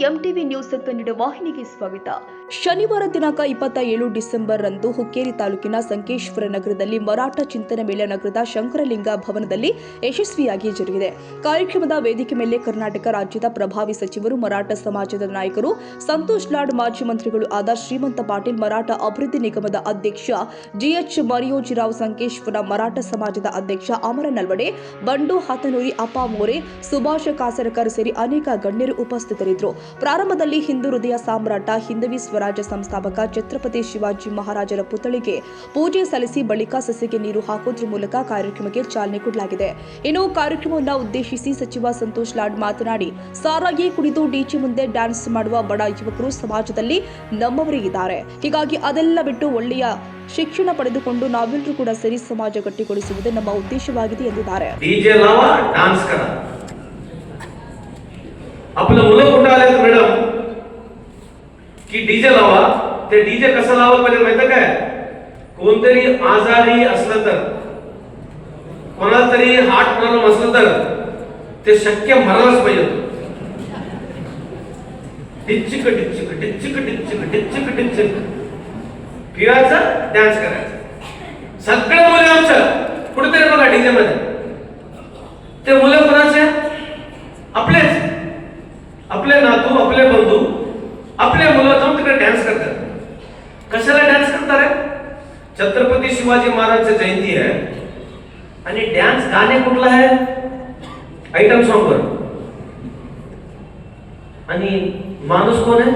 MTV news Kannada ವಾಹಿನಿಗೆ ಸ್ವಾಗತ. ಶನಿವಾರ ದಿನಾಂಕ 27 ಡಿಸೆಂಬರ್ ರಂದು ಹುಕ್ಕೇರಿ ತಾಲೂಕಿನ ಸಂಕೇಶ್ವರ ನಗರದಲ್ಲಿ ಮರಾಠ ಚಿಂತನೆ ಮೇಳ ನಗರದ ಶಂಕರಲಿಂಗ ಭವನದಲ್ಲಿ ಯಶಸ್ವಿಯಾಗಿ ಜರುಗಿದೆ. ಕಾರ್ಯಕ್ರಮದ ವೇದಿಕೆ ಮೇಲೆ ಕರ್ನಾಟಕ ರಾಜ್ಯದ ಪ್ರಭಾವಿ ಸಚಿವರು, ಮರಾಠ ಸಮಾಜದ ನಾಯಕರು, ಸಂತೋಷ್ ಲಾಡ್, ಮಾಜಿ ಮಂತ್ರಿಗಳು ಆದ ಶ್ರೀಮಂತ ಪಾಟೀಲ್, ಮರಾಠ ಅಭಿವೃದ್ಧಿ ನಿಗಮದ ಅಧ್ಯಕ್ಷ ಜಿಎಚ್ ಮರಿಯೋಜಿರಾವ್, ಸಂಕೇಶ್ವರ ಮರಾಠ ಸಮಾಜದ ಅಧ್ಯಕ್ಷ ಅಮರ ನಲ್ವಡೆ, ಬಂಡು ಹತನೂರಿ, ಅಪ್ಪ ಮೋರೆ, ಸುಭಾಷ್ ಕಾಸರಕರ್ ಸೇರಿ ಅನೇಕ ಗಣ್ಯರು ಉಪಸ್ಥಿತರಿದ್ದರು. ಪ್ರಾರಂಭದಲ್ಲಿ ಹಿಂದೂ ಹೃದಯ ಸಾಮ್ರಾಟ, ಹಿಂದವಿ ಸ್ವರಾಜ್ಯ ಸಂಸ್ಥಾಪಕ ಛತ್ರಪತಿ ಶಿವಾಜಿ ಮಹಾರಾಜರ ಪುತ್ಥಳಿಗೆ ಪೂಜೆ ಸಲ್ಲಿಸಿ ಬಳಿಕ ಸಸಿಗೆ ನೀರು ಹಾಕುವುದರ ಮೂಲಕ ಕಾರ್ಯಕ್ರಮಕ್ಕೆ ಚಾಲನೆ ಕೊಡಲಾಗಿದೆ. ಇನ್ನು ಕಾರ್ಯಕ್ರಮವನ್ನು ಉದ್ದೇಶಿಸಿ ಸಚಿವ ಸಂತೋಷ್ ಲಾಡ್ ಮಾತನಾಡಿ, ಸಾರಾಗಿ ಕುಡಿದು ಡಿಜೆ ಮುಂದೆ ಡ್ಯಾನ್ಸ್ ಮಾಡುವ ಬಡ ಯುವಕರು ಸಮಾಜದಲ್ಲಿ ನಮ್ಮವರೇ ಇದ್ದಾರೆ. ಹೀಗಾಗಿ ಅದೆಲ್ಲ ಬಿಟ್ಟು ಒಳ್ಳೆಯ ಶಿಕ್ಷಣ ಪಡೆದುಕೊಂಡು ನಾವೆಲ್ಲರೂ ಕೂಡ ಸೇರಿ ಸಮಾಜ ಗಟ್ಟಿಗೊಳಿಸುವುದೇ ನಮ್ಮ ಉದ್ದೇಶವಾಗಿದೆ ಎಂದಿದ್ದಾರೆ. आपलं मुलं कुठं आले मॅडम की डीजे लावा. ते डीजे कसं लावा पाहिजे माहिती काय? कोणतरी आजारी असलं तर, कोणाला तरी हार्ट प्रॉब्लेम असलं तर ते शक्य मरायलाच पाहिजे. डिच्चिक डिच्चिक डिच्चिक डिच्चिक डिच्चिक डिच्चिक फिरायचं, डान्स करायचं. सगळे मुलं आमचं कुठेतरी बघा डीजे मध्ये. ते मुलं कोणाचे? आपलेच, आपले नातू, आपले बंधू, आपले मुलं जाऊन तिकडे डान्स करतात. कशाला डान्स करतात? छत्रपती शिवाजी महाराजांची जयंती आहे आणि डान्स गाणे कुठला आहे? आयटम सॉन्ग वर. आणि माणूस कोण आहे?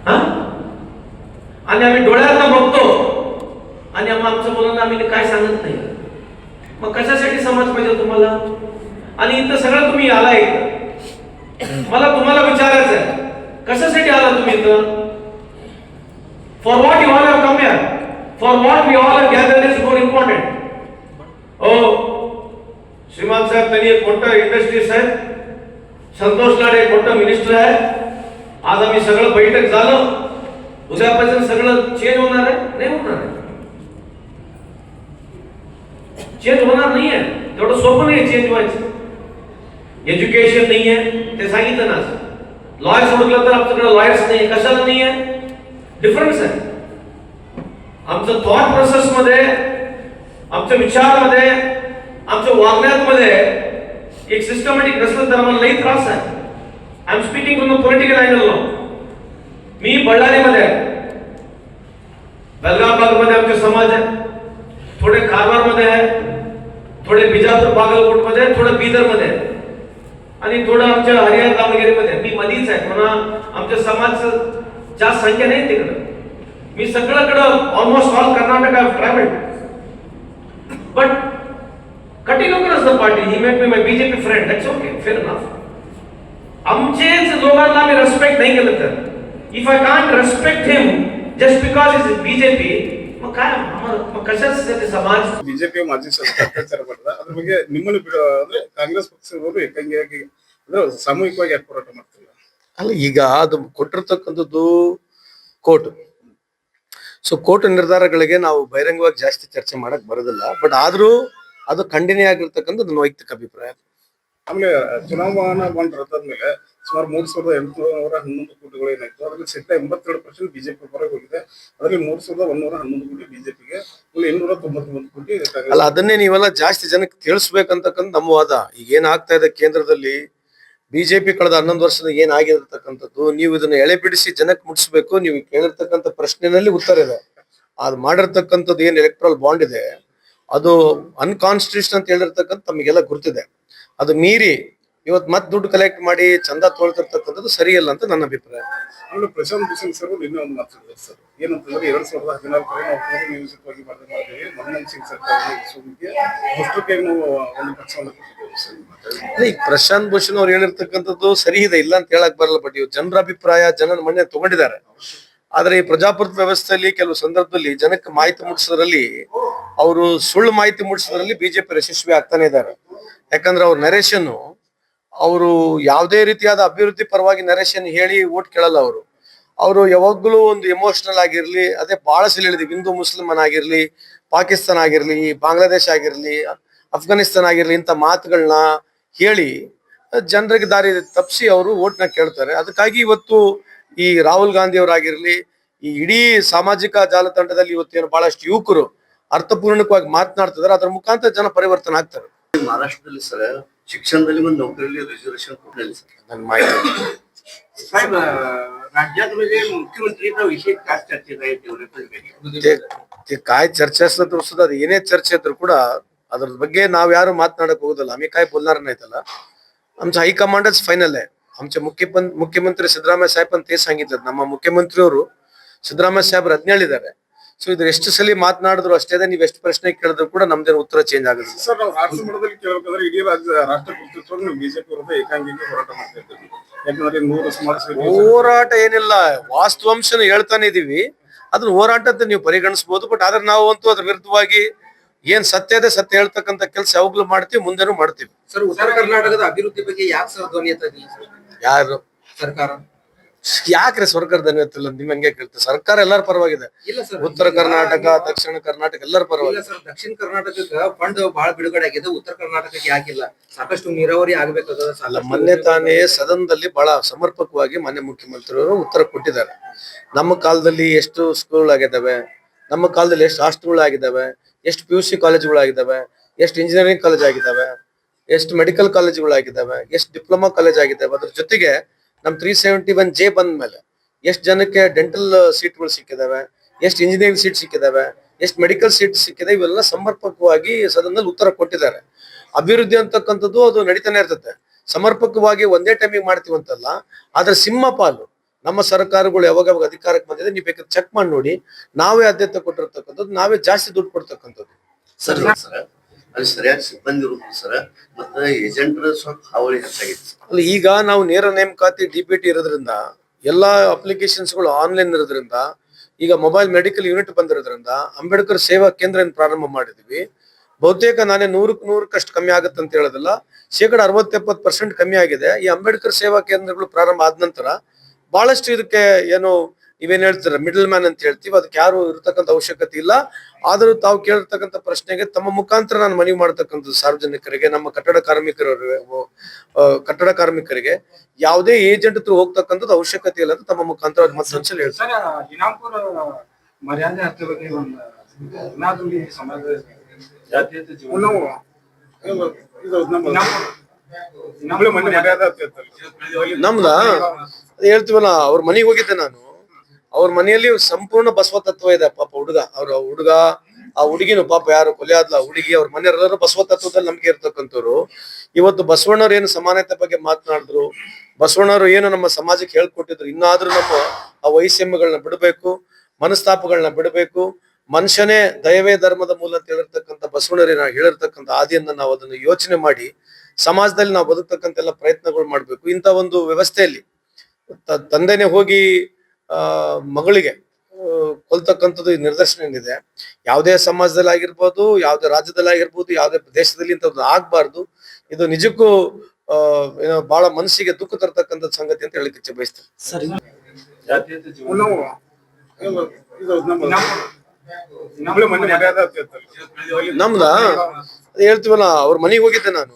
हा? आणि आम्ही डोळ्यातनं बघतो आणि आमच्या मुलांना आम्ही काय सांगत नाही. मग कशासाठी समाज पाहिजे तुम्हाला? आणि इथं सगळं तुम्ही आलाय. मला तुम्हाला विचारायचं आहे, कशासाठी आला तुम्ही इथं? For what you all have come here? For what we all have gathered is more important. ओ श्रीमान साहेब, त्यांनी एक मोठं इंडस्ट्रीज आहे. संतोष लाड एक मोठं मिनिस्टर आहे. आज आम्ही सगळं बैठक झालं. उद्यापासून सगळं चेंज होणार आहे? नाही होणार आहे. चेंज होणार नाहीये. तेवढं सोपं नाही चेंज व्हायचं. एज्युकेशन नाही आहे, ते सांगितलं ना. लॉयर्स म्हटलं तर आमच्याकडे लॉयर्स नाही. कशाला नाही आहे? डिफरन्स आहे. आमचं थॉट प्रोसेस मध्ये, आमच्या विचारामध्ये, आमच्या वागण्यामध्ये एक सिस्टमॅटिक नसलं तर आम्हाला लई त्रास आहे. I am speaking from the political angle now. मी बಳ್ಳारीमध्ये आहे, बेलगाव भागामध्ये आमचे समाज आहे, थोडे कारवारमध्ये आहे, थोडे बिजापूर बागलकोटमध्ये, थोडे बीदरमध्ये आहे, आणि थोडं आमच्या हरियाणा दावणगेरीमध्ये. मी मधीच आहे. म्हणा आमच्या समाजाचं जास्त संख्या नाही तिकडं. मी सगळ्याकडं almost all Karnataka I travelled. But कटी नको नसतं party. He make me my BJP friend. That's okay, fair enough. आमचेच लोकांना आम्ही रेस्पेक्ट नाही केलं तर, if I can't respect him just because is BJP, मग काय मग कशासाठी समाज? ಬಿಜೆಪಿ ಮಾಜಿ ಶಾಸಕ ಅತ್ಯಾಚಾರ ಮಾಡಿದ ಅದ್ರ ಬಗ್ಗೆ ನಿಮ್ಮನ್ನು ಅಂದ್ರೆ ಕಾಂಗ್ರೆಸ್ ಪಕ್ಷದವರು ಏಕಾಂಗಿಯಾಗಿ ಅಂದ್ರೆ ಸಾಮೂಹಿಕವಾಗಿ ಯಾಕೆ ಹೋರಾಟ ಮಾಡ್ತಿಲ್ಲ? ಅಲ್ಲ, ಈಗ ಅದು ಕೊಟ್ಟಿರ್ತಕ್ಕಂಥದ್ದು ಕೋರ್ಟ್. ಸೊ ಕೋರ್ಟ್ ನಿರ್ಧಾರಗಳಿಗೆ ನಾವು ಬಹಿರಂಗವಾಗಿ ಜಾಸ್ತಿ ಚರ್ಚೆ ಮಾಡಕ್ ಬರೋದಿಲ್ಲ. ಬಟ್ ಆದ್ರೂ ಅದು ಖಂಡನೀಯ ಆಗಿರ್ತಕ್ಕಂಥದ್ದು ನನ್ನ ವೈಯಕ್ತಿಕ ಅಭಿಪ್ರಾಯ. ಆಮೇಲೆ ಚುನಾವಣಾ ಬಾಂಡ್ ರದ್ದಾದ್ಮೇಲೆ ಸುಮಾರು 3,811 ಕೋಟಿಗಳು ಏನಾಯ್ತು, ಅದ್ರಲ್ಲಿ ಶೇಕಡ 82% ಬಿಜೆಪಿ ಹೊರಗೆ ಹೋಗಿದೆ. ಅದರಲ್ಲಿ 3,111 ಕೋಟಿ ಬಿಜೆಪಿಗೆ, 899 ಕೋಟಿ. ಅಲ್ಲ, ಅದನ್ನೇ ನೀವೆಲ್ಲ ಜಾಸ್ತಿ ಜನಕ್ಕೆ ತಿಳಿಸ್ಬೇಕಂತಕ್ಕಂಥ ನಮ್ಮ ವಾದ. ಈಗ ಏನಾಗ್ತಾ ಇದೆ ಕೇಂದ್ರದಲ್ಲಿ, ಬಿಜೆಪಿ ಕಳೆದ 11 ವರ್ಷದ ಏನಾಗಿರ್ತಕ್ಕಂಥದ್ದು, ನೀವು ಇದನ್ನ ಎಳೆ ಬಿಡಿಸಿ ಜನಕ್ಕೆ ಮುಟ್ಟಿಸ್ಬೇಕು. ನೀವು ಕೇಳಿರ್ತಕ್ಕಂಥ ಪ್ರಶ್ನೆನಲ್ಲಿ ಉತ್ತರ ಇದೆ. ಅದು ಮಾಡಿರ್ತಕ್ಕಂಥದ್ದು ಏನ್ ಎಲೆಕ್ಟ್ರಲ್ ಬಾಂಡ್ ಇದೆ, ಅದು ಅನ್ಕಾನ್ಸ್ಟಿಟ್ಯೂಷನ್ ಅಂತ ಹೇಳಿರ್ತಕ್ಕಂಥ ತಮಗೆಲ್ಲ ಗುರ್ತಿದೆ. ಅದು ಮೀರಿ ಇವತ್ತು ಮತ್ತೆ ದುಡ್ಡು ಕಲೆಕ್ಟ್ ಮಾಡಿ ಚಂದ ತೊಳ್ತಿರ್ತಕ್ಕಂಥದ್ದು ಸರಿಯಲ್ಲ ಅಂತ ನನ್ನ ಅಭಿಪ್ರಾಯ. ಆಮೇಲೆ ಪ್ರಶಾಂತ್ ಭೂಷಣ್ ಸರ್ ಇನ್ನೂ ಒಂದು ಮಾತಾಡಿದ್ದಾರೆ ಸರ್. ಏನಂತಂದ್ರೆ 2014 ನಾವು ಪೂರ್ವ ನಿಯೋಜಿತವಾಗಿ ಮಾಡ್ತೀವಿ. ಮನಮೋಹನ್ ಸಿಂಗ್ ಸರ್ಕಾರಕ್ಕೆ ನಾವು ಒಂದು ಪಕ್ಷವನ್ನು ಕೊಟ್ಟಿದ್ದೇವೆ. ಈಗ ಪ್ರಶಾಂತ್ ಭೂಷಣ್ ಅವ್ರು ಹೇಳಿರ್ತಕ್ಕಂಥದ್ದು ಸರಿ ಇದೆ, ಇಲ್ಲ ಅಂತ ಹೇಳಕ್ ಬರಲ್ಲ. ಬಟ್ ಇವ್ ಜನರ ಅಭಿಪ್ರಾಯ, ಜನರ ಮನೆ ತಗೊಂಡಿದ್ದಾರೆ. ಆದ್ರೆ ಈ ಪ್ರಜಾಪ್ರಭುತ್ವ ವ್ಯವಸ್ಥೆಯಲ್ಲಿ ಕೆಲವು ಸಂದರ್ಭದಲ್ಲಿ ಜನಕ್ಕೆ ಮಾಹಿತಿ ಮುಟ್ಟಿಸೋದ್ರಲ್ಲಿ, ಅವರು ಸುಳ್ಳು ಮಾಹಿತಿ ಮುಟ್ಟಿಸೋದ್ರಲ್ಲಿ ಬಿಜೆಪಿ ಯಶಸ್ವಿ ಆಗ್ತಾನೆ ಇದ್ದಾರೆ. ಯಾಕಂದ್ರೆ ಅವ್ರ ನರೇಶನ್, ಅವರು ಯಾವುದೇ ರೀತಿಯಾದ ಅಭಿವೃದ್ಧಿ ಪರವಾಗಿ ನರೇಶನ್ ಹೇಳಿ ಓಟ್ ಕೇಳಲ್ಲ. ಅವರು ಯಾವಾಗ್ಲೂ ಒಂದು ಎಮೋಷನಲ್ ಆಗಿರ್ಲಿ, ಅದೇ ಬಹಳ ಸಲ ಹೇಳಿದ್ವಿ, ಹಿಂದೂ ಮುಸ್ಲಿಮನ್ ಆಗಿರ್ಲಿ, ಪಾಕಿಸ್ತಾನ ಆಗಿರ್ಲಿ, ಬಾಂಗ್ಲಾದೇಶ ಆಗಿರ್ಲಿ, ಅಫ್ಘಾನಿಸ್ತಾನ ಆಗಿರ್ಲಿ, ಇಂಥ ಮಾತುಗಳನ್ನ ಹೇಳಿ ಜನರಿಗೆ ದಾರಿ ತಪ್ಪಿಸಿ ಅವರು ಓಟ್ನ ಕೇಳ್ತಾರೆ. ಅದಕ್ಕಾಗಿ ಇವತ್ತು ಈ ರಾಹುಲ್ ಗಾಂಧಿ ಅವರಾಗಿರ್ಲಿ, ಈ ಇಡೀ ಸಾಮಾಜಿಕ ಜಾಲತಾಣದಲ್ಲಿ ಇವತ್ತೇನು ಬಹಳಷ್ಟು ಯುವಕರು ಅರ್ಥಪೂರ್ಣಕವಾಗಿ ಮಾತನಾಡ್ತಿದ್ದಾರೆ. ಅದರ ಮುಖಾಂತರ ಜನ ಪರಿವರ್ತನೆ ಆಗ್ತಾರೆ. ಮಹಾರಾಷ್ಟ್ರದಲ್ಲಿ ಸರ್ ಶಿಕ್ಷಣದಲ್ಲಿ ಒಂದು ನೌಕರಿಯಲ್ಲಿ ರಿಸರ್ವೇಶನ್ ಕೊಟ್ಟಿಲ್ಲ ಸರ್. ನನ್ನ ಮಾಹಿತಿ साहेब राज्यात म्हणजे मुख्यमंत्रीचा विषय काय चर्चेत आहे तेवढे ते काय चर्चा असलं तर सुद्धा ಅದು ಏನೇ ಚರ್ಚೆ ಇದ್ರು ಕೂಡ ಅದ್ರ ಬಗ್ಗೆ ನಾವ್ ಯಾರು ಮಾತನಾಡಕ್ ಹೋಗೋದಲ್ಲ. आम्ही काय बोलणार नाही त्याला. आमचं हायकमांडच फायनल आहे. आमचे मुख्यमंत्री सिद्धरामಯ್ಯ साहेब पण ते सांगितलं. ನಮ್ಮ ಮುಖ್ಯಮಂತ್ರಿಯವರು ಸಿದ್ದರಾಮಯ್ಯ ಸಾಹೇಬ್ರು ಅದನ್ನ ಹೇಳಿದ್ದಾರೆ. ಸೊ ಇದ್ರ ಎಷ್ಟು ಸಲ ಮಾತನಾಡಿದ್ರು ಅಷ್ಟೇ, ನೀವ್ ಎಷ್ಟು ಪ್ರಶ್ನೆ ಕೇಳಿದ್ರು ಕೂಡ ನಮ್ದೇನು ಉತ್ತರ ಚೇಂಜ್ ಆಗುತ್ತೆ. ಸರ್, ನಾವು ರಾಷ್ಟ್ರ ಮಟ್ಟದಲ್ಲಿ ಕೇಳಬೇಕಾದ್ರೆ ಇಡೀ ರಾಷ್ಟ್ರ ಕರ್ತೃತ್ವ ನೀವು ಬಿಜೆಪಿ ವಿರುದ್ಧ ಏಕಾಂಗಿಯಾಗಿ ಹೋರಾಟ ಮಾಡ್ತಾ ಇದ್ದೀವಿ. ಯಾಕಂದ್ರೆ 100 ಸಮಾಜ ಹೋರಾಟ ಏನಿಲ್ಲ, ವಾಸ್ತವಾಂಶನ ಹೇಳ್ತಾನೆ ಇದೀವಿ. ಅದನ್ನ ಹೋರಾಟ ಅಂತ ನೀವು ಪರಿಗಣಿಸಬಹುದು. ಬಟ್ ಆದ್ರೆ ನಾವು ಅಂತೂ ಅದ್ರ ವಿರುದ್ಧವಾಗಿ ಏನ್ ಸತ್ಯ ಇದೆ ಸತ್ಯ ಹೇಳ್ತಕ್ಕಂತ ಕೆಲಸ ಯಾವಾಗ್ಲೂ ಮಾಡ್ತೀವಿ, ಮುಂದೆನೂ ಮಾಡ್ತೀವಿ. ಸರ್ ಉತ್ತರ ಕರ್ನಾಟಕದ ಅಭಿವೃದ್ಧಿ ಬಗ್ಗೆ ಯಾಕೆ ಸರ್ ಧ್ವನಿ ಎತ್ತದಿಲ್ಲ ಯಾರು ಸರ್ಕಾರ? ಯಾಕ್ರೆ ಸರ್ಕಾರ ಧ್ವನಿ ಎತ್ತಿಲ್ಲ? ನಿಮ್ ಹಂಗೆ ಕೇಳ್ತೀವಿ. ಸರ್ಕಾರ ಎಲ್ಲರ ಪರವಾಗಿದೆ. ಇಲ್ಲ ಸರ್, ಉತ್ತರ ಕರ್ನಾಟಕ, ದಕ್ಷಿಣ ಕರ್ನಾಟಕ ಎಲ್ಲರ ಇಲ್ಲ ಪರವಾಗಿದೆ. ಸರ್, ದಕ್ಷಿಣ ಕರ್ನಾಟಕಕ್ಕೆ ಫಂಡ್ ಬಹಳ ಬಿಡುಗಡೆ ಆಗಿದೆ, ಉತ್ತರ ಕರ್ನಾಟಕಕ್ಕೆ ಯಾಕಿಲ್ಲ? ಸಾಕಷ್ಟು ನೀರಾವರಿ ಆಗ್ಬೇಕಾದ. ಅಲ್ಲ, ಮೊನ್ನೆ ತಾನೇ ಸದನದಲ್ಲಿ ಬಹಳ ಸಮರ್ಪಕವಾಗಿ ಮಾನ್ಯ ಮುಖ್ಯಮಂತ್ರಿಯವರು ಉತ್ತರ ಕೊಟ್ಟಿದ್ದಾರೆ. ನಮ್ಮ ಕಾಲದಲ್ಲಿ ಎಷ್ಟು ಸ್ಕೂಲ್ ಆಗಿದ್ದಾವೆ, ನಮ್ಮ ಕಾಲದಲ್ಲಿ ಎಷ್ಟು ಹಾಸ್ಟೆಲ್ಗಳು ಆಗಿದ್ದಾವೆ, ಎಷ್ಟು PUC ಕಾಲೇಜ್ಗಳು ಆಗಿದ್ದಾವೆ, ಎಷ್ಟು ಇಂಜಿನಿಯರಿಂಗ್ ಕಾಲೇಜ್ ಆಗಿದ್ದಾವೆ, ಎಷ್ಟು ಮೆಡಿಕಲ್ ಕಾಲೇಜ್ಗಳು ಆಗಿದ್ದಾವೆ, ಎಷ್ಟು ಡಿಪ್ಲೊಮಾ ಕಾಲೇಜ್ ಆಗಿದ್ದಾವೆ. ಅದ್ರ ಜೊತೆಗೆ ನಮ್ 371J ಬಂದ ಮೇಲೆ ಎಷ್ಟು ಜನಕ್ಕೆ ಡೆಂಟಲ್ ಸೀಟ್ಗಳು ಸಿಕ್ಕಿದಾವೆ, ಎಷ್ಟು ಇಂಜಿನಿಯರಿಂಗ್ ಸೀಟ್ ಸಿಕ್ಕಿದಾವೆ, ಎಷ್ಟು ಮೆಡಿಕಲ್ ಸೀಟ್ ಸಿಕ್ಕಿದೆ, ಇವೆಲ್ಲ ಸಮರ್ಪಕವಾಗಿ ಸದನದಲ್ಲಿ ಉತ್ತರ ಕೊಟ್ಟಿದ್ದಾರೆ. ಅಭಿವೃದ್ಧಿ ಅಂತಕ್ಕಂಥದ್ದು ಅದು ನಡೀತಾನೆ ಇರ್ತದೆ. ಸಮರ್ಪಕವಾಗಿ ಒಂದೇ ಟೈಮಿಗೆ ಮಾಡ್ತೀವಂತಲ್ಲ. ಆದ್ರೆ ಸಿಂಹಪಾಲು ನಮ್ಮ ಸರ್ಕಾರಗಳು ಯಾವಾಗ ಅಧಿಕಾರಕ್ಕೆ ಬಂದಿದೆ, ನೀವು ಬೇಕಾದ್ರೆ ಚೆಕ್ ಮಾಡಿ ನೋಡಿ. ನಾವೇ ಆದ್ಯತೆ ಕೊಟ್ಟಿರ್ತಕ್ಕಂಥದ್ದು, ನಾವೇ ಜಾಸ್ತಿ ದುಡ್ಡು ಕೊಡ್ತಕ್ಕಂಥದ್ದು. ಸರ್ ಅಲ್ಲಿ ಸರಿಯಾಗಿ ಸಿಬ್ಬಂದಿ ಇರುತ್ತೆ ಸರ್, ಮತ್ತೆ ಏಜೆಂಟರ ಸ್ವಲ್ಪ ಹಾವಳಿ ಹೆಚ್ಚಾಗಿದೆ ಸರ್. ಅಲ್ಲಿ ಈಗ ನಾವು ನೇರ ನೇಮಕಾತಿ DBT ಇರೋದ್ರಿಂದ, ಎಲ್ಲಾ ಅಪ್ಲಿಕೇಶನ್ಸ್ಗಳು ಆನ್ಲೈನ್ ಇರೋದ್ರಿಂದ, ಈಗ ಮೊಬೈಲ್ ಮೆಡಿಕಲ್ ಯೂನಿಟ್ ಬಂದಿರೋದ್ರಿಂದ ಅಂಬೇಡ್ಕರ್ ಸೇವಾ ಕೇಂದ್ರ ಪ್ರಾರಂಭ ಮಾಡಿದ್ವಿ. ಬಹುತೇಕ ನಾನೇ 100% ಕಮ್ಮಿ ಆಗುತ್ತೆ ಅಂತ ಹೇಳೋದಿಲ್ಲ, 60-70% ಕಮ್ಮಿ ಆಗಿದೆ. ಈ ಅಂಬೇಡ್ಕರ್ ಸೇವಾ ಕೇಂದ್ರಗಳು ಪ್ರಾರಂಭ ಆದ ನಂತರ ಬಹಳಷ್ಟು ಇದಕ್ಕೆ ಏನು ನೀವೇನ್ ಹೇಳ್ತೀರ ಮಿಡಲ್ ಮ್ಯಾನ್ ಅಂತ ಹೇಳ್ತೀವಿ, ಅದಕ್ಕೆ ಯಾರು ಇರತಕ್ಕಂಥ ಅವಶ್ಯಕತೆ ಇಲ್ಲ. ಆದರೂ ತಾವು ಕೇಳಿರ್ತಕ್ಕಂಥ ಪ್ರಶ್ನೆಗೆ ತಮ್ಮ ಮುಖಾಂತರ ನಾನು ಮನವಿ ಮಾಡ್ತಕ್ಕಂಥದ್ದು ಸಾರ್ವಜನಿಕರಿಗೆ, ನಮ್ಮ ಕಟ್ಟಡ ಕಾರ್ಮಿಕರಿಗೆ ಯಾವುದೇ ಏಜೆಂಟ್ ಹತ್ರ ಹೋಗ್ತಕ್ಕಂಥದ್ದು ಅವಶ್ಯಕತೆ ಇಲ್ಲ ಅಂತ ತಮ್ಮ ಮುಖಾಂತರ ಮತ್ತೊಂದ್ಸಲ ಹೇಳ್ತಾರೆ. ಸರ್, ಇನಾಂಪುರ ಮರ್ಯಾದೆ ಹತ್ಯೆ ಬಗ್ಗೆ ಒಂದು ಏನಾದ್ರೂ ಈ ಸಮಾಜ ಜಾತೀಯತೆ ಜೀವನ ನಾವು ಇದು ನಮ್ಮ ಮನೆ ಮರ್ಯಾದೆ ಆಗ್ತೈತಲ್ಲ. ನಮ್ದ ಹೇಳ್ತೀವಲ್ಲ, ಅವ್ರ ಮನೆಗೆ ಹೋಗಿದ್ದೆ ನಾನು. ಅವ್ರ ಮನೆಯಲ್ಲಿ ಸಂಪೂರ್ಣ ಬಸವ ತತ್ವ ಇದೆ. ಪಾಪ ಹುಡುಗ ಆ ಹುಡುಗಿನು ಪಾಪ ಯಾರು ಕೊಲೆ ಆದ್ಲ ಹುಡುಗಿ, ಅವ್ರ ಮನೆಯವರೆಲ್ಲರೂ ಬಸವ ತತ್ವದಲ್ಲಿ ನಂಬಿಕೆ ಇರ್ತಕ್ಕಂಥವ್ರು. ಇವತ್ತು ಬಸವಣ್ಣವ್ರು ಏನು ಸಮಾನತೆ ಬಗ್ಗೆ ಮಾತನಾಡಿದ್ರು, ಬಸವಣ್ಣವ್ರು ಏನು ನಮ್ಮ ಸಮಾಜಕ್ಕೆ ಹೇಳ್ಕೊಟ್ಟಿದ್ರು, ಇನ್ನಾದ್ರೂ ನಮ್ಮ ಆ ವೈಷಮ್ಯಗಳನ್ನ ಬಿಡಬೇಕು, ಮನಸ್ತಾಪಗಳನ್ನ ಬಿಡಬೇಕು. ಮನುಷ್ಯನೇ ದಯವೇ ಧರ್ಮದ ಮೂಲ ಅಂತ ಹೇಳಿರ್ತಕ್ಕಂಥ ಬಸವಣ್ಣವ್ರನ್ನ ಹೇಳಿರ್ತಕ್ಕಂಥ ಆದಿಯನ್ನ ನಾವು ಅದನ್ನು ಯೋಚನೆ ಮಾಡಿ ಸಮಾಜದಲ್ಲಿ ನಾವು ಬದುಕ್ತಕ್ಕಂಥ ಎಲ್ಲ ಪ್ರಯತ್ನಗಳು ಮಾಡ್ಬೇಕು. ಇಂಥ ಒಂದು ವ್ಯವಸ್ಥೆಯಲ್ಲಿ ತಂದೆನೆ ಹೋಗಿ ಮಗಳಿಗೆ ಕೊಲ್ತಕ್ಕಂಥದ್ದು ಈ ನಿದರ್ಶನ ಏನಿದೆ, ಯಾವುದೇ ಸಮಾಜದಲ್ಲಿ ಆಗಿರ್ಬೋದು, ಯಾವುದೇ ರಾಜ್ಯದಲ್ಲಿ ಆಗಿರ್ಬೋದು, ಯಾವುದೇ ದೇಶದಲ್ಲಿ ಇಂಥದ್ದು ಆಗ್ಬಾರ್ದು. ಇದು ನಿಜಕ್ಕೂ ಏನೋ ಬಹಳ ಮನಸ್ಸಿಗೆ ದುಃಖ ತರ್ತಕ್ಕಂಥ ಸಂಗತಿ ಅಂತ ಹೇಳಿಕ್ಕೆ ಇಚ್ಛೆ ಬಯಸ್ತೇನೆ. ಜಾತೀಯತೆ ಜೀವನ ನಾವು ಇದು ನಮ್ಮ ಮನೆ ಮರ್ಯಾದೆ ಆಗ್ತೈತಲ್ಲ. ನಮ್ದ ಹೇಳ್ತೀವಲ್ಲ, ಅವ್ರ ಮನೆಗೆ ಹೋಗಿದ್ದೆ ನಾನು.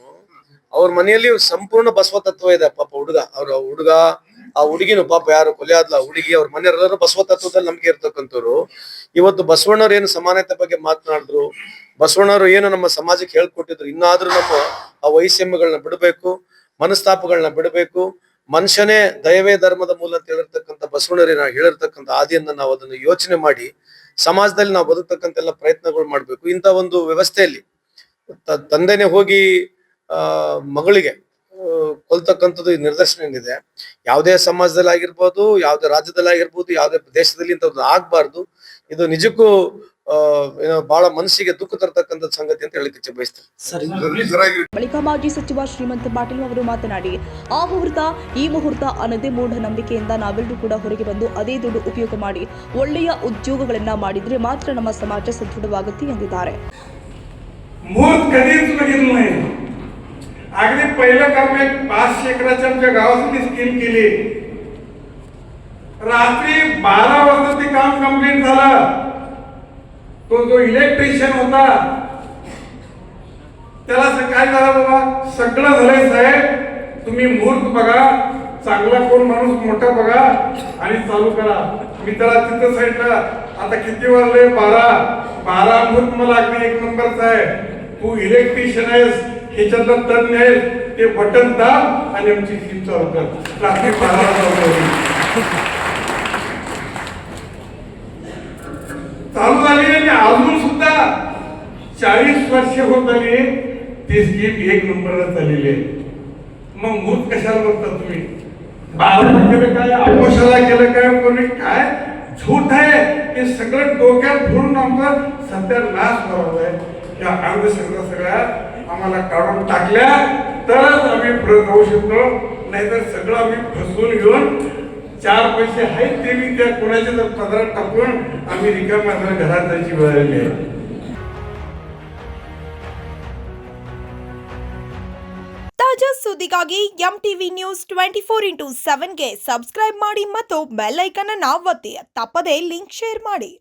ಅವ್ರ ಮನೆಯಲ್ಲಿ ಸಂಪೂರ್ಣ ಬಸವ ತತ್ವ ಇದೆ. ಪಾಪ ಹುಡುಗ ಆ ಹುಡುಗಿನು ಪಾಪ ಯಾರು ಕೊಲೆ ಆದ್ಲ ಹುಡುಗಿ, ಅವ್ರ ಮನೆಯವರೆಲ್ಲರೂ ಬಸವ ತತ್ವದಲ್ಲಿ ನಂಬಿಕೆ ಇರ್ತಕ್ಕಂಥವ್ರು. ಇವತ್ತು ಬಸವಣ್ಣವ್ರು ಏನು ಸಮಾನತೆ ಬಗ್ಗೆ ಮಾತನಾಡಿದ್ರು, ಬಸವಣ್ಣವ್ರು ಏನು ನಮ್ಮ ಸಮಾಜಕ್ಕೆ ಹೇಳ್ಕೊಟ್ಟಿದ್ರು, ಇನ್ನಾದ್ರೂ ನಮ್ಮ ಆ ವೈಷಮ್ಯಗಳನ್ನ ಬಿಡಬೇಕು, ಮನಸ್ತಾಪಗಳನ್ನ ಬಿಡಬೇಕು. ಮನುಷ್ಯನೇ ದಯವೇ ಧರ್ಮದ ಮೂಲ ಅಂತ ಹೇಳಿರ್ತಕ್ಕಂಥ ಬಸವಣ್ಣವ್ರನ್ನ ಹೇಳಿರ್ತಕ್ಕಂಥ ಆದಿಯನ್ನ ನಾವು ಅದನ್ನು ಯೋಚನೆ ಮಾಡಿ ಸಮಾಜದಲ್ಲಿ ನಾವು ಬದುಕ್ತಕ್ಕಂಥ ಎಲ್ಲ ಪ್ರಯತ್ನಗಳು ಮಾಡ್ಬೇಕು. ಇಂಥ ಒಂದು ವ್ಯವಸ್ಥೆಯಲ್ಲಿ ತಂದೆನೆ ಹೋಗಿ ಮಗಳಿಗೆ ಕೊಲ್ತಕ್ಕಂಥದ್ದು ಈ ನಿದರ್ಶನ ಏನಿದೆ, ಯಾವುದೇ ಸಮಾಜದಲ್ಲಿ ಆಗಿರ್ಬೋದು, ಯಾವುದೇ ರಾಜ್ಯದಲ್ಲಿ ಆಗಿರ್ಬೋದು, ಯಾವುದೇ ದೇಶದಲ್ಲಿ ಇಂಥದ್ದು ಆಗ್ಬಾರ್ದು. ಇದು ನಿಜಕ್ಕೂ ಏನೋ ಬಹಳ ಮನಸ್ಸಿಗೆ ದುಃಖ ತರ್ತಕ್ಕಂಥ ಸಂಗತಿ ಅಂತ ಹೇಳಿಕ್ಕೆ ಇಚ್ಛೆ ಬಯಸ್ತೇನೆ. ಬಳಿಕ ಮಾಜಿ ಸಚಿವ ಶ್ರೀಮಂತ ಪಾಟೀಲ್ ಅವರು ಮಾತನಾಡಿ, ಆ ಮುಹೂರ್ತ ಈ ಮುಹೂರ್ತ ಅನ್ನದೇ ಮೂಢನಂಬಿಕೆಯಿಂದ ನಾವೆಲ್ಲರೂ ಕೂಡ ಹೊರಗೆ ಬಂದು ಅದೇ ದುಡ್ಡು ಉಪಯೋಗ ಮಾಡಿ ಒಳ್ಳೆಯ ಉದ್ಯೋಗಗಳನ್ನ ಮಾಡಿದ್ರೆ ಮಾತ್ರ ನಮ್ಮ ಸಮಾಜ ಸದೃಢವಾಗುತ್ತೆ ಎಂದಿದ್ದಾರೆ. मुहूर्त कधीच बघितलं नाही. अगदी पहिलं काम एक 5 एकराच्या आमच्या गावासाठी स्कीम केली. रात्री 12 वाजता ते काम कंप्लीट झालं. तो जो इलेक्ट्रिशियन होता त्याला काय झालं बाबा, सगळं झालंय साहेब, तुम्ही मुहूर्त बघा, चांगला कोण माणूस मोठा बघा आणि चालू करा. मी त्याला तिथं साईडला आता किती वाजले 12 मुहूर्त मला अगदी 1 नंबरचा आहे. तू इलेक्ट्रिशियन आहेस, ह्याच्यातला तज्ञ आहेस, ते बटन दाब आणि आमची स्कीम चालू कर. रात्री 12 चालू झाली आणि अजून सुद्धा 40 वर्ष होत आली ती स्कीम 1 नंबरला चाललेली आहे. मग मुहूर्त कशाला बघता तुम्ही? 12 केलं काय, अमावस्याला केलं काय, कोणी काय झूठ आहे. हे सगळं डोक्यात फोडून आमचा सध्या नाश करावा आहे. या अंधश्रद्धा सगळ्या आम्हाला काढून टाकल्या तरच आम्ही पुढे जाऊ शकतो, नाहीतर सगळं आम्ही फसवून घेऊन 4 पैसे आहेत ते मी त्या कोणाच्या जर पदरात टाकून आम्ही रिकाम्या घरात जायची वेळ आली आहे. ತಾಜಾ ಸುದ್ದಿಗಾಗಿ MTV ನ್ಯೂಸ್ 24/7ಗೆ ಸಬ್ಸ್ಕ್ರೈಬ್ ಮಾಡಿ ಮತ್ತು ಬೆಲ್ ಐಕಾನ್ ಅನ್ನು ಒತ್ತಿ. ತಪ್ಪದೇ ಲಿಂಕ್ ಶೇರ್ ಮಾಡಿ.